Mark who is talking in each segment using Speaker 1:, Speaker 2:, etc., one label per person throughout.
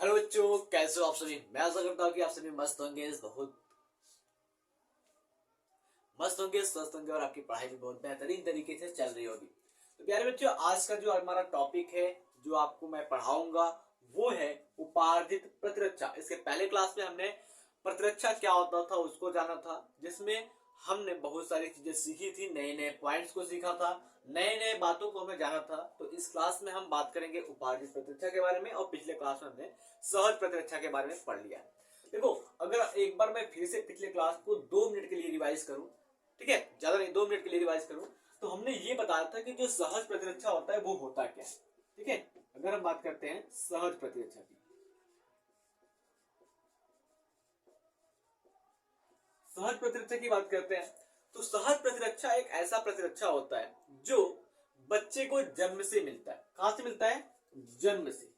Speaker 1: Hello बच्चों, कैसे हो आप सभी। मैं आशा करता हूँ कि आप सभी मस्त होंगे, बहुत मस्त होंगे, स्वस्थ होंगे और आपकी पढ़ाई भी बहुत बेहतरीन तरीके से चल रही होगी। तो प्यारे बच्चों, आज का जो हमारा टॉपिक है, जो आपको मैं पढ़ाऊंगा, वो है उपार्जित प्रतिरक्षा। इसके पहले क्लास में हमने प्रतिरक्षा क्या होता था उसको जाना था, जिसमें हमने बहुत सारी चीजें सीखी थी, नए नए पॉइंट्स को सीखा था, नए नए बातों को हमें जाना था। तो इस क्लास में हम बात करेंगे उपार्जित प्रतिरक्षा के बारे में, और पिछले क्लास में हमने सहज प्रतिरक्षा के बारे में पढ़ लिया। देखो, अगर एक बार मैं फिर से पिछले क्लास को 2 मिनट के लिए रिवाइज करूं, ठीक है, ज्यादा नहीं, 2 मिनट के लिए रिवाइज करूं, तो हमने ये बताया था कि जो सहज प्रतिरक्षा होता है वो होता क्या है। ठीक है, अगर हम बात करते हैं सहज प्रतिरक्षा की, सहज प्रतिरक्षा की बात करते हैं, तो सहज प्रतिरक्षा एक ऐसा प्रतिरक्षा होता है जो बच्चे को जन्म से मिलता है। कहां से मिलता है? जन्म से,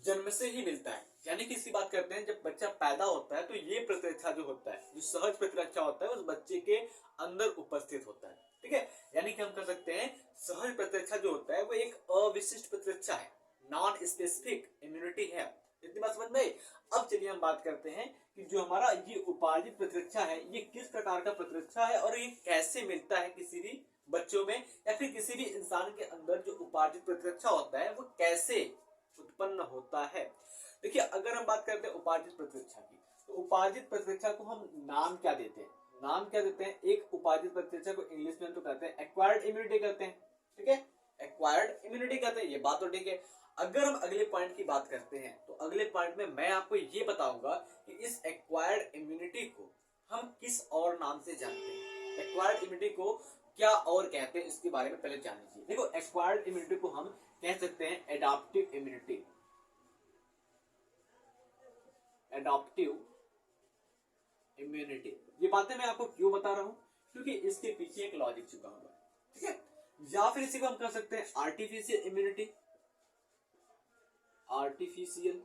Speaker 1: जन्म से ही मिलता है। यानी कि इसकी बात करते हैं, जब बच्चा पैदा होता है तो ये प्रतिरक्षा जो होता है, जो सहज प्रतिरक्षा होता है, उस बच्चे के अंदर उपस्थित होता है। ठीक है, यानी कि हम कह सकते हैं सहज प्रतिरक्षा जो होता है वो एक अविशिष्ट प्रतिरक्षा है, नॉन स्पेसिफिक इम्यूनिटी है। इतनी बात समझ में। अब चलिए हम बात करते हैं कि जो हमारा ये उपार्जित प्रतिरक्षा है, ये किस प्रकार का प्रतिरक्षा है और ये कैसे मिलता है किसी भी बच्चों में, या फिर किसी भी इंसान के अंदर जो उपार्जित प्रतिरक्षा होता है वो कैसे उत्पन्न होता है। देखिए, अगर हम बात करते हैं उपार्जित प्रतिरक्षा की, तो उपार्जित प्रतिरक्षा को हम नाम क्या देते हैं? नाम क्या देते हैं? एक उपार्जित प्रतिरक्षा को इंग्लिश में हम तो कहते हैं एक्वायर्ड इम्यूनिटी कहते हैं। ठीक है, एक्वायर्ड इम्यूनिटी कहते हैं, ये बात तो ठीक है। अगर हम अगले पॉइंट की बात करते हैं, तो अगले पॉइंट में मैं आपको ये बताऊंगा कि इस एक्वायर्ड इम्यूनिटी को हम किस और नाम से जानते हैं। एक्वायर्ड इम्यूनिटी को क्या और कहते हैं, इसके बारे में पहले जान लीजिए। देखो, एक्वायर्ड इम्यूनिटी को हम कह सकते हैं एडाप्टिव इम्यूनिटी। एडाप्टिव इम्यूनिटी, ये बातें मैं आपको क्यों बता रहा हूं, क्योंकि इसके पीछे एक लॉजिक छुपा हुआ है। ठीक है, या फिर इसी को हम कह सकते हैं आर्टिफिशियल इम्यूनिटी। आर्टिफिशियल,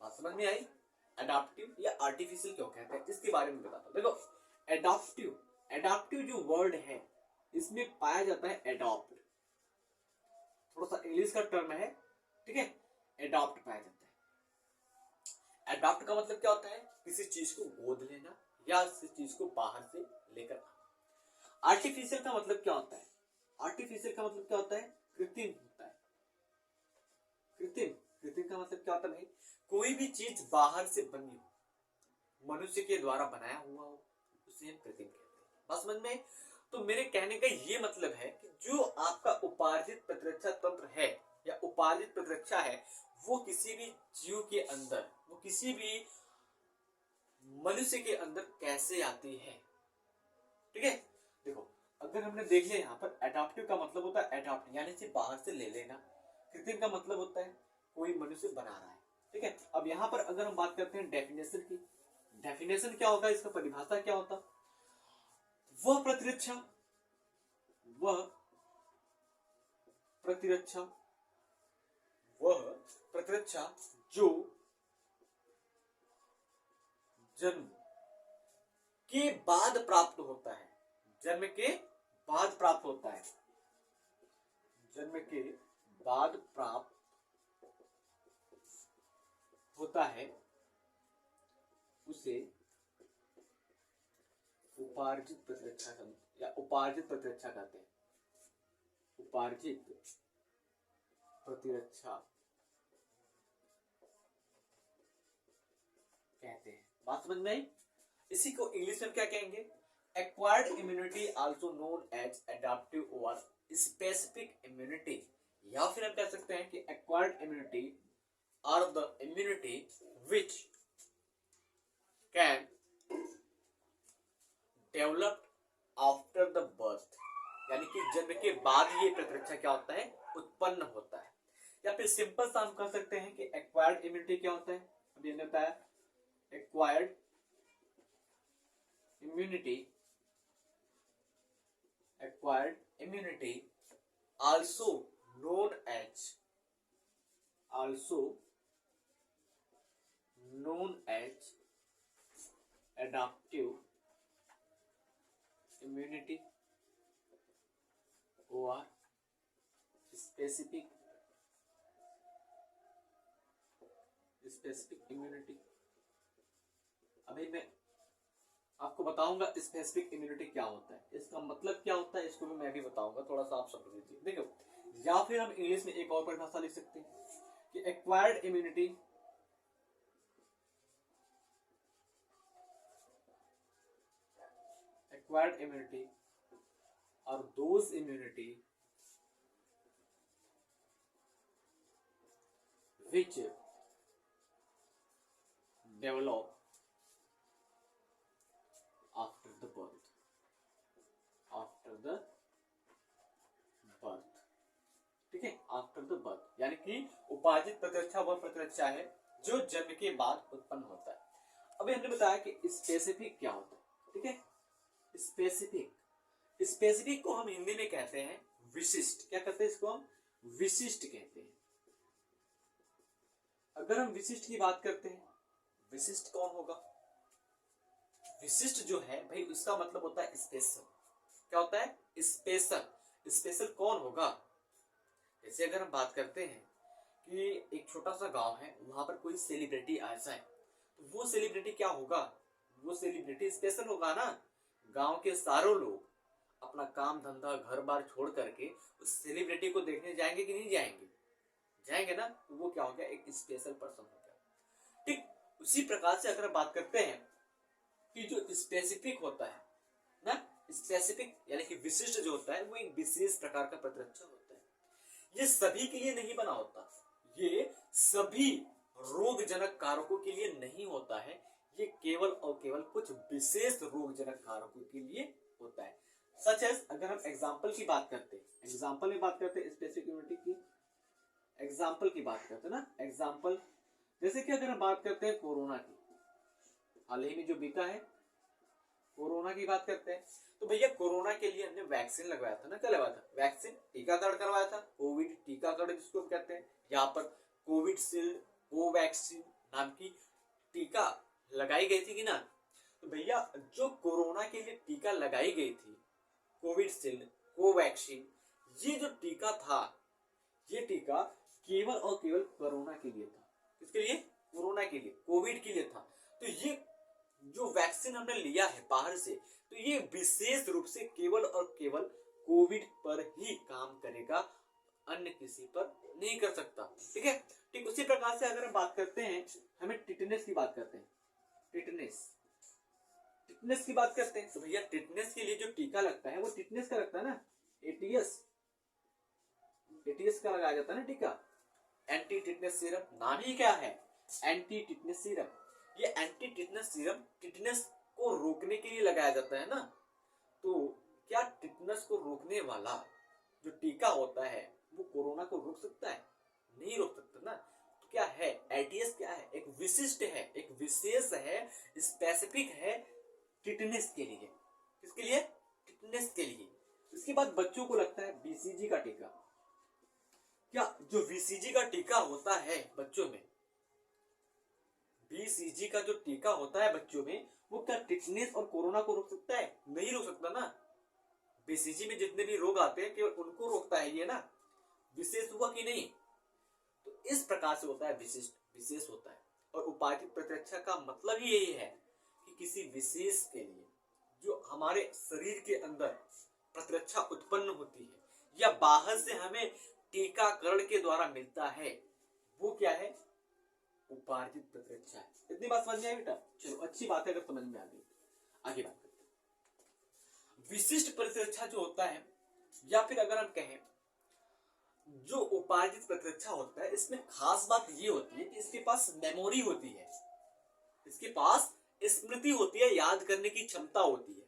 Speaker 1: बात समझ में आई? एडाप्टिव या आर्टिफिशियल क्यों कहते हैं, इसके बारे में बताता हूं। देखो, एडाप्टिव, एडाप्टिव जो वर्ड है, इसमें पाया जाता है एडॉप्ट, थोड़ा सा इंग्लिश का टर्म है। ठीक है, एडॉप्ट पाया जाता है। एडॉप्ट का मतलब क्या होता है? किसी चीज को गोद लेना या किसी चीज को बाहर से लेकर आना। आर्टिफिशियल का मतलब क्या होता है? आर्टिफिशियल का मतलब क्या होता है? कृत्रिम होता है। कृत्रिम, कृत्रिम का मतलब क्या होता है भाई? कोई भी चीज बाहर से बनी हो, मनुष्य के द्वारा बनाया हुआ हो, उसे हम कृत्रिम कहते हैं। बस समझ में। तो मेरे कहने का ये मतलब है कि जो आपका उपार्जित प्रतिरक्षा तंत्र है या उपार्जित प्रतिरक्षा है, वो किसी भी जीव के अंदर, वो किसी भी मनुष्य के अंदर कैसे आती है। ठीक है, देखो, अगर हमने देख लिया, यहाँ पर एडाप्टिव का मतलब होता है एडाप्ट, यानी से बाहर से ले लेना। कृत्रिम का मतलब होता है कोई मनुष्य बना रहा है। ठीक है, अब यहाँ पर अगर हम बात करते हैं डेफिनेशन की, डेफिनेशन क्या होगा, इसका परिभाषा क्या होता? वह प्रतिरक्षा, वह प्रतिरक्षा, वह प्रतिरक्षा जो जन्म के बाद प्राप्त होता है, जन्म के बाद प्राप्त होता है, जन्म के बाद प्राप्त होता है, उसे उपार्जित प्रतिरक्षा या उपार्जित प्रतिरक्षा कहते हैं। उपार्जित प्रतिरक्षा कहते हैं। बात समझ में आई? इसी को इंग्लिश में क्या कहेंगे? Acquired immunity also known as adaptive और स्पेसिफिक इम्यूनिटी। या फिर हम कह सकते हैं कि acquired immunity are the immunity which can developed after the birth, यानी कि जन्म के बाद ये प्रतिरक्षा क्या होता है? उत्पन्न होता है। या फिर सिंपल सा हम कह सकते हैं कि एक्वायर्ड इम्यूनिटी क्या होता है? अभी हमने बताया acquired immunity, acquired immunity also known as, also known as adaptive immunity, OR specific immunity. अभी मैं आपको बताऊंगा स्पेसिफिक इम्यूनिटी क्या होता है, इसका मतलब क्या होता है, इसको भी मैं भी बताऊंगा, थोड़ा सा आप समझ लीजिए। देखो, या फिर हम इंग्लिश में एक और परिभाषा लिख सकते हैं कि एक्वायर्ड इम्यूनिटी और those immunity which develop after the birth, ठीक है, आफ्टर द बर्थ, यानी कि उपार्जित प्रतिरक्षा वह प्रतिरक्षा है जो जन्म के बाद उत्पन्न होता है। अभी हमने बताया कि स्पेसिफिक क्या होता है, ठीक है। स्पेसिफिक को हम हिंदी में कहते हैं विशिष्ट। क्या कहते हैं इसको हम? विशिष्ट कहते हैं। अगर हम विशिष्ट की बात करते हैं, विशिष्ट कौन होगा? विशिष्ट जो है भाई, उसका मतलब होता है स्पेशल। क्या होता है? स्पेशल। स्पेशल कौन होगा? जैसे अगर हम बात करते हैं कि एक छोटा सा गांव है, वहां पर कोई सेलिब्रिटी आ जाए, तो वो सेलिब्रिटी क्या होगा? वो सेलिब्रिटी स्पेशल होगा ना। गांव के सारे लोग अपना काम धंधा घर बार छोड़ करके उस सेलिब्रिटी को देखने जाएंगे कि नहीं जाएंगे? जाएंगे ना। तो वो क्या हो गया? एक स्पेशल पर्सन हो गया। ठीक उसी प्रकार से अगर बात करते हैं कि जो स्पेसिफिक होता है ना, स्पेसिफिक यानी कि विशिष्ट जो होता है, वो एक विशेष प्रकार का प्रतिरक्षा होता है। ये सभी के लिए नहीं बना होता, ये सभी रोगजनक कारकों के लिए नहीं होता है, ये केवल और केवल कुछ विशेष रोगजनक कारकों के लिए होता है। सच एज, अगर हम एग्जाम्पल की बात करते हैं, एग्जाम्पल में बात करते हैं स्पेसिफिक इम्यूनिटी की, एग्जाम्पल की बात करते हैं ना, एग्जाम्पल जैसे कि अगर हम बात करते हैं कोरोना की, हाल ही में जो बीता है, कोरोना की बात करते हैं, तो भैया कोरोना के लिए हमने वैक्सीन लगवाया था ना। क्या लगवाया था? वैक्सीन, टीकाकरण करवाया था, कोविड टीकाकरण जिसको हम कहते हैं। यहाँ पर कोविशील्ड, कोवैक्सीन नाम की टीका लगाई गई थी कि ना। तो भैया जो कोरोना के लिए टीका लगाई गई थी, कोविशील्ड, कोवैक्सीन, ये जो टीका था, ये टीका केवल और केवल कोरोना के लिए था। किसके लिए? कोरोना के लिए, कोविड के लिए था। तो ये जो वैक्सीन हमने लिया है बाहर से, तो ये विशेष रूप से केवल और केवल कोविड पर ही काम करेगा, अन्य किसी पर नहीं कर सकता। ठीक है। ठीक उसी प्रकार से अगर हम बात करते हैं, हमें टिटनेस की बात करते हैं, टिटनेस की बात करते हैं, तो भैया टिटनेस के लिए जो टीका लगता है वो टिटनेस का लगता है ना, एटीएस का लगाया जाता है ना टीका। एंटी टिटनेस सीरम, नाम ही क्या है? Anti tetanus serum. ये एंटी टिटनेस सीरम टिटनेस को रोकने के लिए लगाया जाता है ना। तो क्या टिटनेस को रोकने वाला जो टीका होता है वो कोरोना को रोक सकता है? नहीं रोक सकता ना। तो क्या है? एटीएस क्या है? एक विशिष्ट है, एक विशेष है, स्पेसिफिक है टिटनेस के लिए। किसके लिए? टिटनेस के लिए। इसके बाद बच्चों को लगता है बीसीजी का टीका। क्या जो बीसीजी का टीका होता है बच्चों में, बीसीजी का जो टीका होता है बच्चों में, वो क्या टिटनेस और कोरोना को रोक सकता है? नहीं रोक सकता ना। बीसीजी में जितने भी रोग आते हैं केवल उनको रोकता है ये ना, विशेष हुआ कि नहीं। तो इस प्रकार से होता है विशिष्ट, विशेष होता है। और उपार्जित प्रतिरक्षा का मतलब ही यही है कि किसी विशेष के लिए जो हमारे शरीर के अंदर प्रतिरक्षा उत्पन्न होती है या बाहर से हमें टीकाकरण के द्वारा मिलता है, वो क्या है? उपार्जित प्रतिरक्षा है। इतनी बात समझ में आई बेटा? चलो अच्छी बात है अगर समझ में आ गई। आगे बात करते हैं। विशिष्ट प्रतिरक्षा जो होता है, या फिर अगर हम कहें जो उपार्जित प्रतिरक्षा होता है, इसमें खास बात ये होती है कि इसके पास मेमोरी होती है, इसके पास स्मृति होती है, याद करने की क्षमता होती है।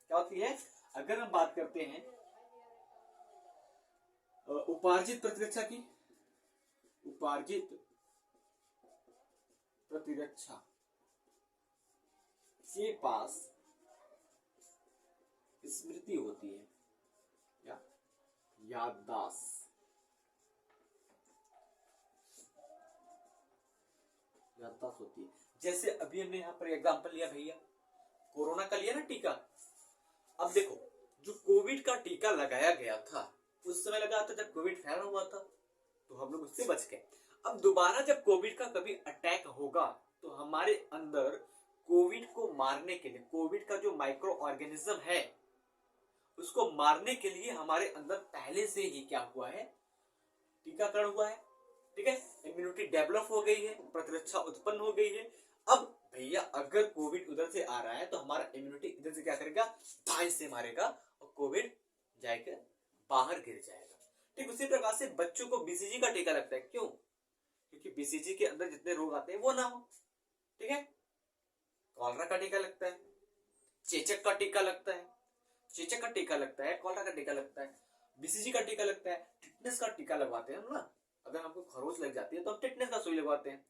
Speaker 1: क्या होती है? अगर हम बात करते हैं उपार्जित प्रतिरक्षा की, उपार्जित प्रतिरक्षा के पास स्मृति होती है या याददाश्त होती है। जैसे अभी हमने यहां पर एग्जांपल लिया भैया, कोरोना का लिया ना टीका, अब देखो, जो कोविड का टीका लगाया गया था उस समय लगाया था जब कोविड फैला हुआ था, तो हम लोग उससे बच गए। अब दोबारा जब कोविड का कभी अटैक होगा तो हमारे अंदर कोविड को मारने के लिए, कोविड का जो माइक्रो ऑर्गेनिज्म है उसको मारने के लिए हमारे अंदर पहले से ही क्या हुआ है, टीकाकरण हुआ है। ठीक है, इम्यूनिटी डेवलप हो गई है, प्रतिरक्षा उत्पन्न हो गई है। अब भैया अगर कोविड उधर से आ रहा है तो हमारा इम्यूनिटी इधर से क्या करेगा, दाएं से मारेगा और कोविड जाएगा बाहर गिर जाएगा। ठीक उसी प्रकार से बच्चों को बीसीजी का टीका लगता है, क्यों? क्योंकि बीसीजी के अंदर जितने रोग आते हैं वो ना हो। ठीक है, कॉलरा का टीका लगता है, चेचक का टीका लगता है, चेचक का टीका लगता है, कॉलरा का टीका लगता है, बीसीजी का टीका लगता है, टिटनेस का टीका लगवाते हैं हम ना। अगर हमको खरोच लग जाती है तो हम टिटनेस का सुई लगवाते हैं।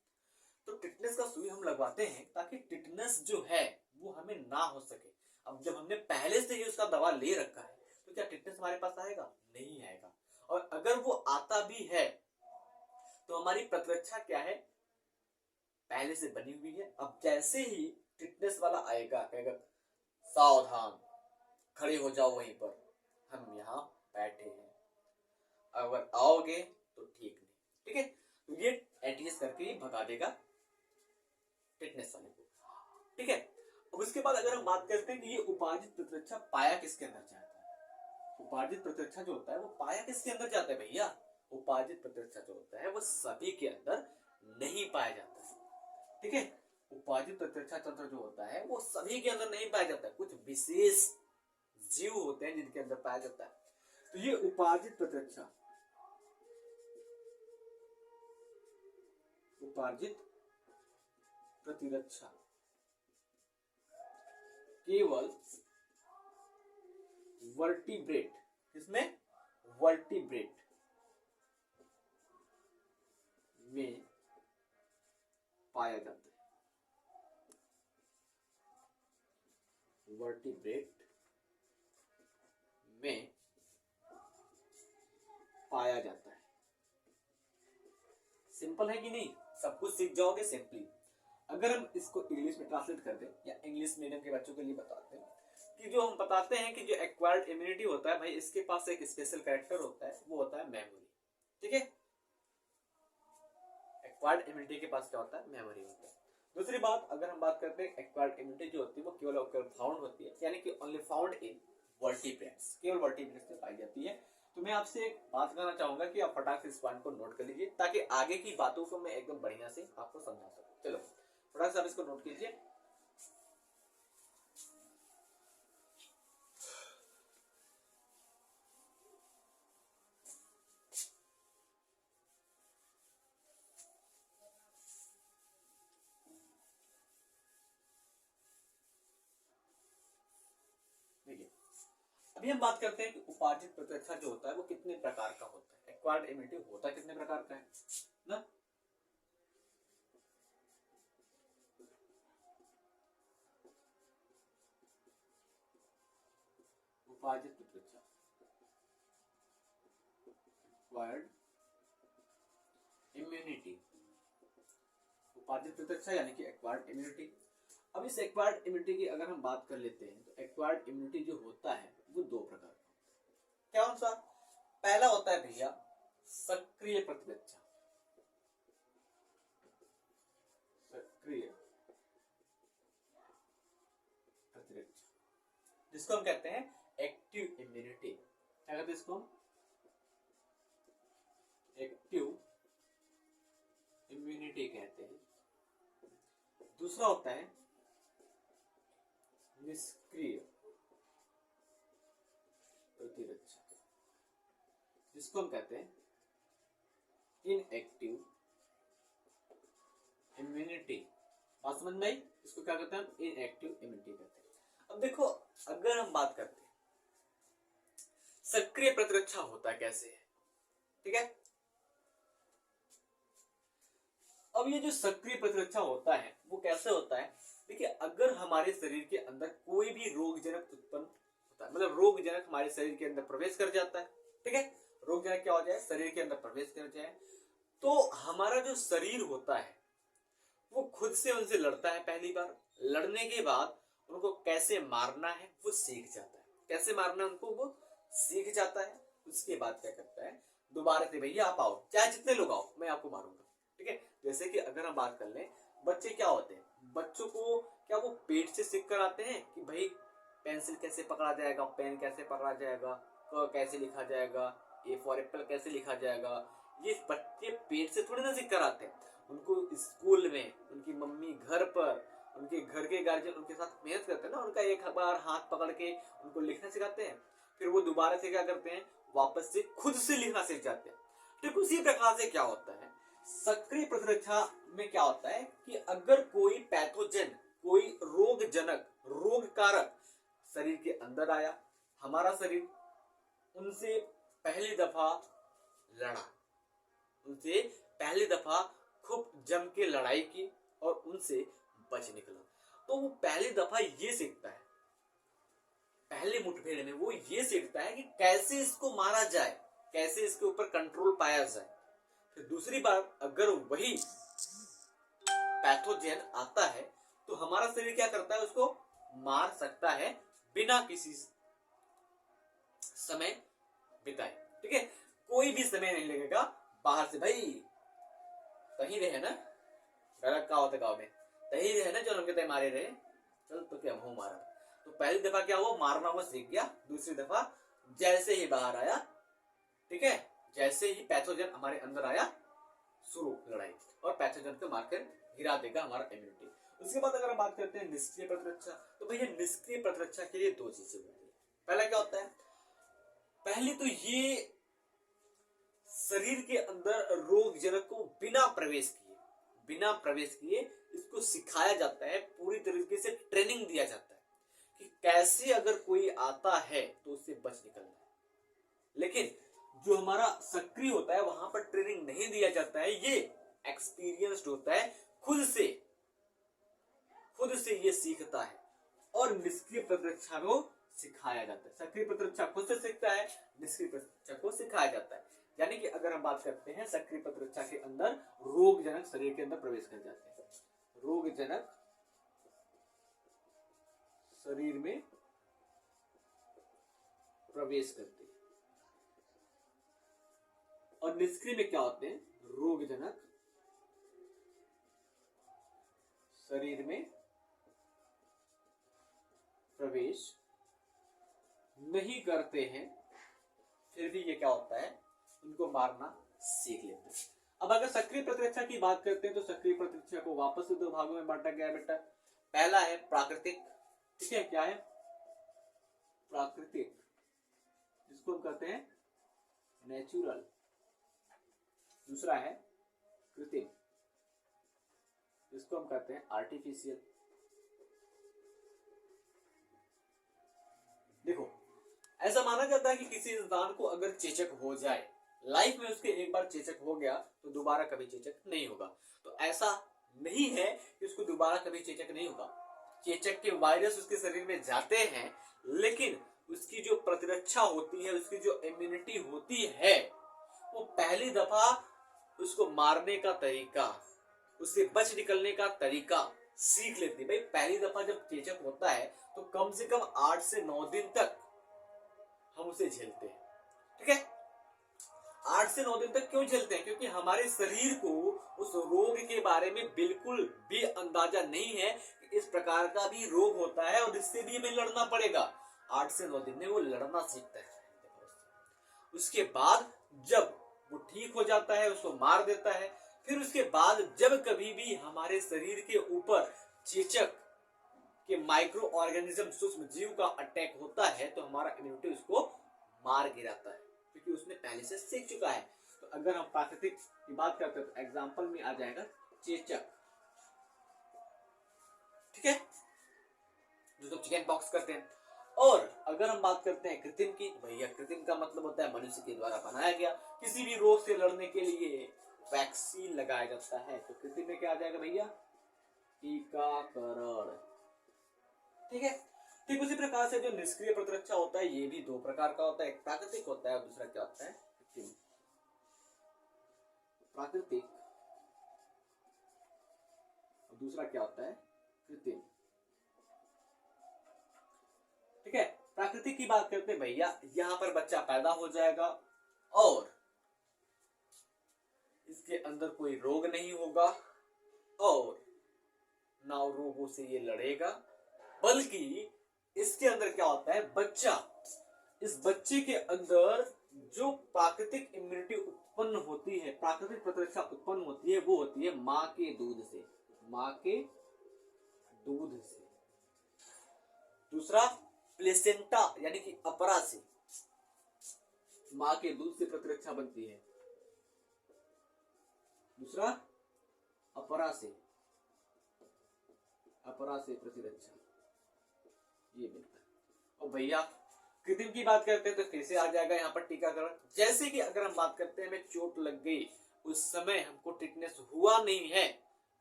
Speaker 1: तो टिटनेस का सुई हम लगवाते हैं ताकि टिटनेस जो है वो हमें ना हो सके। अब जब हमने पहले से ही उसका दवा ले रखा है तो क्या टिटनेस हमारे पास आएगा? नहीं आएगा। और अगर वो आता भी है तो हमारी प्रतिरक्षा क्या है, पहले से बनी हुई है। अब जैसे ही टिटनेस वाला आएगा, कहेगा सावधान, खड़े हो जाओ वहीं पर, हम यहाँ बैठे हैं, अगर आओगे तो ठीक नहीं। ठीक है, तो ये एटीएस करके ही भगा देगा टिटनेस वाले को। ठीक है, अब उसके बाद अगर हम बात करते हैं कि ये उपार्जित प्रतिरक्षा पाया किसके अंदर जाता है, उपार्जित प्रतिरक्षा जो होता है वो पाया किसके अंदर जाता है भैया? उपार्जित प्रतिरक्षा जो होता है वो सभी के अंदर नहीं पाया जाता है। ठीक है, उपार्जित प्रतिरक्षा तंत्र जो होता है वो सभी के अंदर नहीं पाया जाता है, कुछ विशेष जीव होते हैं जिनके अंदर पाया जाता है। तो ये उपार्जित प्रतिरक्षा, उपार्जित प्रतिरक्षा केवल वर्टिब्रेट, इसमें वर्टिब्रेट में पाया जाता है, वर्टिब्रेट में पाया जाता है। सिंपल है कि नहीं? सब कुछ सीख जाओगे सिंपली। अगर हम इसको इंग्लिश में ट्रांसलेट कर दें या इंग्लिश मीडियम के बच्चों के लिए बताते हैं कि जो हम बताते हैं कि जो एक्वायर्ड इम्यूनिटी होता है भाई, इसके पास एक स्पेशल कैरेक्टर होता है, वो होता है मेमोरी। ठीक है, एक्वायर्ड इम्यूनिटी के पास क्या होता है? मेमोरी होता है। दूसरी बात, अगर हम बात करते हैं एक्वायर्ड इम्यूनिटी जो होती है वो केवल फाउंड होती है, यानी कि ओनली फाउंड इन वर्टिब्रेट्स, केवल वर्टिब्रेट्स में पाई जाती है। तो मैं आपसे एक बात करना चाहूंगा कि आप फटाक से इस पॉइंट को नोट कर लीजिए ताकि आगे की बातों को मैं एकदम बढ़िया से आपको समझा सकूं। चलो फटाक से आप इसको नोट कीजिए। देखिए, अभी हम बात करते हैं कि उपार्जित प्रतिरक्षा जो होता है वो कितने प्रकार का होता है, एक्वायर्ड इम्यूनिटी होता कितने प्रकार का है ना। उपार्जित प्रतिरक्षा, एक्वायर्ड इम्यूनिटी, उपार्जित प्रतिरक्षा यानी कि एक्वायर्ड इम्यूनिटी। अब इस एक्वायर्ड इम्यूनिटी की अगर हम बात कर लेते हैं तो एक्वायर्ड इम्यूनिटी जो होता है वो दो प्रकार का, क्या कौन सा? पहला होता है भैया सक्रिय प्रतिरक्षा, सक्रिय प्रतिरक्षा जिसको हम कहते हैं एक्टिव इम्यूनिटी। क्या कहते हैं इसको? एक्टिव इम्यूनिटी कहते हैं। दूसरा होता है निष्क्रिय प्रतिरक्षा जिसको हम कहते हैं इनएक्टिव इम्यूनिटी। बात समझ में आई? इसको क्या कहते हैं हम? इनएक्टिव इम्यूनिटी कहते हैं। अब देखो, अगर हम बात करते हैं सक्रिय प्रतिरक्षा होता कैसे है, ठीक है। अब ये जो सक्रिय प्रतिरक्षा होता है वो कैसे होता है? देखिए, अगर हमारे शरीर के अंदर कोई भी रोगजनक उत्पन्न होता है, मतलब रोगजनक हमारे शरीर के अंदर प्रवेश कर जाता है, ठीक है, रोगजनक क्या हो जाए? शरीर के अंदर प्रवेश कर जाए, तो हमारा जो शरीर होता है वो खुद से उनसे लड़ता है। पहली बार लड़ने के बाद उनको कैसे मारना है वो सीख जाता है। कैसे मारना है उनको वो सीख जाता है। उसके बाद क्या करता है, दोबारा से भैया आप आओ, चाहे जितने लोग आओ मैं आपको मारूंगा। ठीक है, जैसे कि अगर हम बात कर लें, बच्चे क्या होते हैं, बच्चों को क्या वो पेट से सीख कर आते हैं कि भाई पेंसिल कैसे पकड़ा जाएगा, पेन कैसे पकड़ा जाएगा, क कैसे लिखा जाएगा, ए फॉर एप्पल कैसे लिखा जाएगा, ये बच्चे पेट से थोड़ी ना सीख कर आते हैं। उनको स्कूल में उनकी मम्मी घर पर उनके घर के गार्जियन उनके साथ मेहनत करते हैं ना, उनका एक बार हाथ पकड़ के उनको लिखना सिखाते हैं, फिर वो दोबारा से क्या करते हैं, वापस से खुद से लिखना सीख जाते हैं। ठीक उसी प्रकार से क्या होता है, सक्रिय प्रतिरक्षा में क्या होता है कि अगर कोई पैथोजन, कोई रोगजनक, रोग कारक शरीर के अंदर आया, हमारा शरीर उनसे पहली दफा लड़ा, उनसे पहली दफा खूब जम के लड़ाई की और उनसे बच निकला, तो वो पहली दफा ये सीखता है, पहले मुठभेड़ में वो ये सीखता है कि कैसे इसको मारा जाए, कैसे इसके ऊपर कंट्रोल पाया जाए। फिर दूसरी बार अगर वही पैथोजन आता है तो हमारा शरीर क्या करता है, उसको मार सकता है बिना किसी समय बिताए। ठीक है, कोई भी समय नहीं लगेगा बाहर से, भाई कहीं रहे ना, गलत का होता गाँव में, कहीं रहे ना जो उनके तय मारे रहे, चल तो क्या मुंह मारा। तो पहली दफा क्या हुआ, मारना वो सीख गया, दूसरी दफा जैसे ही बाहर आया, ठीक है, जैसे ही पैथोजन हमारे अंदर आया, शुरू लड़ाई, और पैथोजन को मारकर गिरा देगा हमारा इम्यूनिटी। उसके बाद अगर हम बात करते हैं निष्क्रिय प्रतिरक्षा, तो भैया निष्क्रिय प्रतिरक्षा के लिए दो चीजें होती है। पहला क्या होता है, पहले तो ये शरीर के अंदर रोग जनक को बिना प्रवेश किए इसको सिखाया जाता है, पूरी तरीके से ट्रेनिंग दिया जाता है कि कैसे अगर कोई आता है तो उससे बच निकलना है। लेकिन जो हमारा सक्रिय होता है वहां पर ट्रेनिंग नहीं दिया जाता है, ये एक्सपीरियंस्ड होता है, खुद से ये सीखता है, और निष्क्रिय प्रतिरक्षा को सिखाया जाता है। सक्रिय प्रतिरक्षा खुद से सीखता है, निष्क्रिय प्रतिरक्षा को सिखाया जाता है। यानी कि अगर हम बात करते हैं सक्रिय प्रतिरक्षा के अंदर रोगजनक शरीर के अंदर प्रवेश कर जाते हैं, रोगजनक शरीर में प्रवेश करते हैं, और निष्क्रिय में क्या होते हैं, रोगजनक शरीर में प्रवेश नहीं करते हैं, फिर भी ये क्या होता है, उनको मारना सीख लेते हैं। अब अगर सक्रिय प्रतिरक्षा की बात करते हैं तो सक्रिय प्रतिरक्षा को वापस से दो भागों में बांटा गया है बेटा। पहला है प्राकृतिक, ठीक है, क्या है, प्राकृतिक, जिसको हम कहते हैं नेचुरल। दूसरा है कृत्रिम, जिसको हम कहते हैं आर्टिफिशियल। देखो, ऐसा माना जाता है कि किसी इंसान को अगर चेचक हो जाए, लाइफ में उसके एक बार चेचक हो गया तो दोबारा कभी चेचक नहीं होगा। तो ऐसा नहीं है कि उसको दोबारा कभी चेचक नहीं होगा, चेचक के वायरस उसके शरीर में जाते हैं, लेकिन उसकी जो प्रतिरक्षा होती है, उसकी जो इम्यूनिटी होती है, वो पहली दफा उसको मारने का तरीका, उससे बच निकलने का तरीका सीख लेती है। भाई पहली दफा जब चेचक होता है तो कम से कम 8 से 9 दिन तक हम उसे झेलते हैं। ठीक है, 8 से 9 दिन तक क्यों झेलते हैं, क्योंकि हमारे शरीर को उस रोग के बारे में बिल्कुल भी अंदाजा नहीं है कि इस प्रकार का भी रोग होता है और इससे भी हमें लड़ना पड़ेगा। 8 से 9 दिन में वो लड़ना सीखता है। उसके बाद जब वो ठीक हो जाता है, उसको मार देता है, फिर उसके बाद जब कभी भी हमारे शरीर के ऊपर चेचक के माइक्रो ऑर्गेनिज्म, सूक्ष्म जीव का अटैक होता है तो हमारा इम्यूनिटी उसको मार गिराता है, क्योंकि उसने पहले से सीख चुका है। तो अगर हम प्राकृतिक की बात करते हैं तो एग्जाम्पल में आ जाएगा चेचक, ठीक है, जिसको चिकन पॉक्स करते हैं। और अगर हम बात करते हैं कृत्रिम की, भैया कृत्रिम का मतलब होता है मनुष्य के द्वारा बनाया गया, किसी भी रोग से लड़ने के लिए वैक्सीन लगाया जाता है। तो कृत्रिम में क्या आ जाएगा भैया, टीकाकरण। ठीक है, ठीक उसी प्रकार से जो निष्क्रिय प्रतिरक्षा होता है ये भी दो प्रकार का होता है, एक प्राकृतिक होता है और दूसरा क्या होता है, कृत्रिम। प्राकृतिक और दूसरा क्या होता है, कृत्रिम। ठीक है, प्राकृतिक की बात करते हैं भैया, यहाँ पर बच्चा पैदा हो जाएगा और इसके अंदर कोई रोग नहीं होगा और ना रोगों से ये लड़ेगा, बल्कि इसके अंदर क्या होता है, बच्चा, इस बच्चे के अंदर जो प्राकृतिक इम्यूनिटी उत्पन्न होती है, प्राकृतिक प्रतिरक्षा उत्पन्न होती है, वो होती है माँ के दूध से, माँ के दूध से। दूसरा प्लेसेंटा यानी कि अपरा से, माँ के दूध से प्रतिरक्षा बनती है। दूसरा अपरा से, अपरा से प्रतिरक्षा ये मिलता है। और भैया कृत्रिम की बात करते हैं तो कैसे आ जाएगा यहाँ पर टीकाकरण। जैसे कि अगर हम बात करते हैं हमें चोट लग गई, उस समय हमको टिटनेस हुआ नहीं है,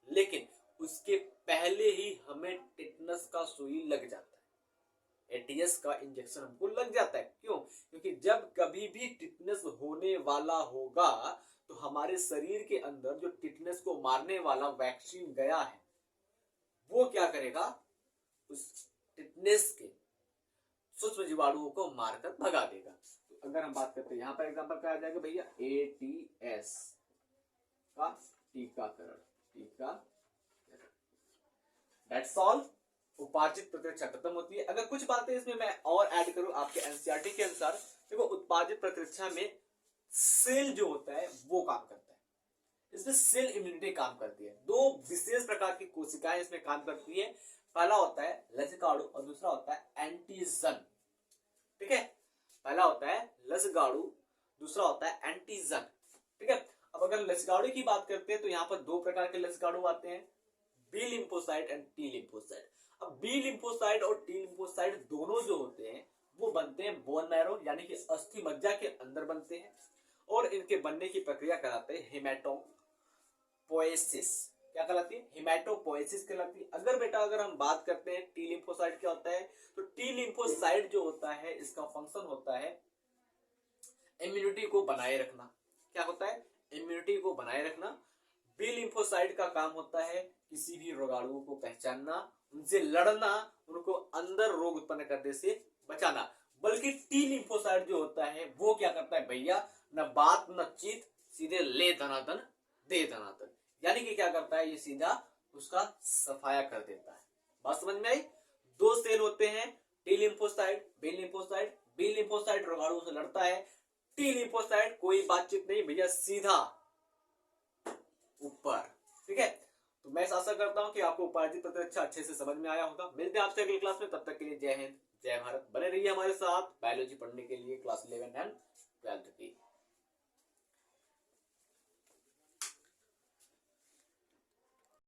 Speaker 1: लेकिन उसके पहले ही हमें टिटनेस का सुई लग जाता है, एटीएस का इंजेक्शन हमको लग जाता है। क्यों? क्योंकि जब कभी भी टिटनेस होने वाला होगा तो हमारे शरीर के अंदर जो टिटनेस को मारने वाला वैक्सीन गया है वो क्या करेगा, उस टिटनेस के सूक्ष्म जीवाणुओं को मारकर भगा देगा। तो अगर हम बात करते हैं यहाँ पर एग्जांपल क्या आ जाएगा भैया, एटीएस का टीकाकरण, टीकाकरण। That's all. उपार्जित प्रतिरक्षा खत्म होती है। अगर कुछ बातें इसमें मैं और ऐड करूं आपके एनसीईआरटी के अनुसार, देखो उत्पादित प्रतिरक्षा में सेल जो होता है वो काम करता है, इसमें सेल इम्यूनिटी काम करती है। दो विशेष प्रकार की कोशिकाएं इसमें काम करती है, पहला होता है लसगाड़ू और दूसरा होता है एंटीजन। ठीक है, पहला होता है लसगाड़ू, दूसरा होता है एंटीजन। ठीक है, अब अगर लसगाड़ू की बात करते हैं तो यहाँ पर दो प्रकार के लसगाड़ू आते हैं, B lymphocyte and T lymphocyte. अब बी लिम्फोसाइट और टी लिम्फोसाइट दोनों जो होते हैं वो बनते हैं बोन मैरो यानी कि अस्थि मज्जा के अंदर बनते हैं और इनके बनने की प्रक्रिया कहलाते हैं हेमाटोपोएसिस। क्या कहलाती है? हेमाटोपोएसिस कहलाती है। अगर बेटा अगर हम बात करते हैं टी लिम्फोसाइट क्या होता है, तो टी लिम्फोसाइट जो होता है इसका फंक्शन होता है इम्यूनिटी को बनाए रखना। क्या होता है? इम्यूनिटी को बनाए रखना। बी लिम्फोसाइट का काम होता है किसी भी रोगाणुओं को पहचानना, उनसे लड़ना, उनको अंदर रोग उत्पन्न करने से बचाना। बल्कि टी लिम्फोसाइट जो होता है वो क्या करता है भैया, न बात न चीत, सीधे ले धनाधन दे धनाधन, यानी कि क्या करता है, ये सीधा उसका सफाया कर देता है। बात समझ में आई? दो सेल होते हैं, T lymphocyte, B lymphocyte. B lymphocyte रोगाणुओं से लड़ता है, टी लिम्फोसाइट कोई बातचीत नहीं भैया, सीधा ऊपर। ठीक है, तो मैं आशा करता हूं कि आपको उपार्जित प्रतिरक्षा अच्छे से समझ में आया होगा। मिलते हैं आपसे अगली क्लास में, तब तक के लिए जय हिंद जय भारत। बने रहिए हमारे साथ बायोलॉजी पढ़ने के लिए क्लास 11 एंड 12 की।